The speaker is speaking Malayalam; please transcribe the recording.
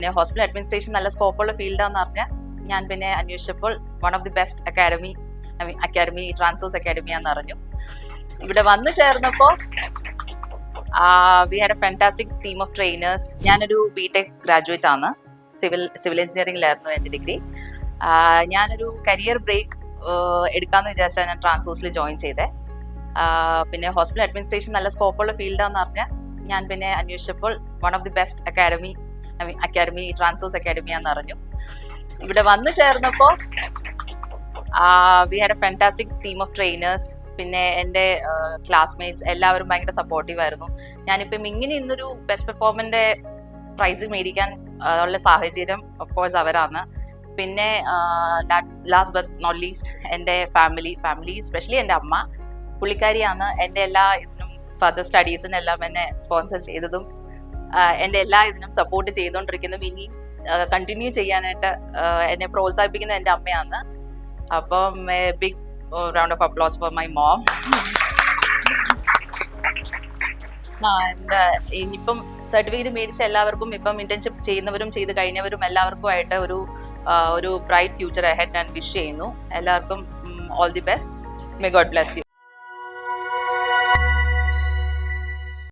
പിന്നെ ഹോസ്പിറ്റൽ അഡ്മിനിസ്ട്രേഷൻ നല്ല സ്കോപ്പുള്ള ഫീൽഡാന്ന് പറഞ്ഞാൽ ഞാൻ പിന്നെ അന്വേഷിച്ചപ്പോൾ one of the best academy ട്രാൻസോസ് അക്കാഡമിയാന്ന് അറിഞ്ഞു. ഇവിടെ വന്നു ചേർന്നപ്പോൾ we had a fantastic team of trainers. ഞാനൊരു ബിടെക് ഗ്രാജുവേറ്റ് ആണ്, സിവിൽ എഞ്ചിനീയറിംഗിലായിരുന്നു എൻ്റെ ഡിഗ്രി. ഞാനൊരു കരിയർ ബ്രേക്ക് എടുക്കാമെന്ന് വിചാരിച്ചാൽ ഞാൻ ട്രാൻസോസിൽ ജോയിൻ ചെയ്തേ. പിന്നെ ഹോസ്പിറ്റൽ അഡ്മിനിസ്ട്രേഷൻ നല്ല സ്കോപ്പുള്ള ഫീൽഡാന്ന് പറഞ്ഞാൽ ഞാൻ പിന്നെ അന്വേഷിച്ചപ്പോൾ one of the best academy ട്രാൻസോസ് അക്കാഡമിയാന്ന് അറിഞ്ഞു. ഇവിടെ വന്നു ചേർന്നപ്പോൾ we had a fantastic team of trainers. പിന്നെ എൻ്റെ ക്ലാസ്മേറ്റ്സ് എല്ലാവരും ഭയങ്കര സപ്പോർട്ടീവ് ആയിരുന്നു. ഞാനിപ്പം ഇങ്ങനെ ഇന്നൊരു ബെസ്റ്റ് പെർഫോമറിന്റെ പ്രൈസ് മേടിക്കാൻ ഉള്ള സാഹചര്യം ഓഫ് കോഴ്സ് അവരാണ്. പിന്നെ ലാസ്റ്റ് ബട്ട് നോട്ട് ലീസ്റ്റ് എൻ്റെ ഫാമിലി എസ്പെഷ്യലി എൻ്റെ അമ്മ, പുള്ളിക്കാരിയാണ് എൻ്റെ എല്ലാ ഇതിനും ഫർദർ സ്റ്റഡീസിനെല്ലാം എന്നെ സ്പോൺസർ ചെയ്തതും എൻ്റെ എല്ലാ ഇതിനും സപ്പോർട്ട് ചെയ്തുകൊണ്ടിരിക്കുന്നതും ഇനി കണ്ടിന്യൂ ചെയ്യാനായിട്ട് എന്നെ പ്രോത്സാഹിപ്പിക്കുന്നത് എൻ്റെ അമ്മയാണ്. അപ്പം big round of applause for my mom. ഇനിയിപ്പം സർട്ടിഫിക്കറ്റ് മേടിച്ച എല്ലാവർക്കും, ഇപ്പം ഇന്റേൺഷിപ്പ് ചെയ്യുന്നവരും ചെയ്ത് കഴിഞ്ഞവരും എല്ലാവർക്കും ആയിട്ട് ഒരു ബ്രൈറ്റ് ഫ്യൂച്ചർ അഹെഡ് ഞാൻ വിഷ് ചെയ്യുന്നു. എല്ലാവർക്കും all the best. May God bless you.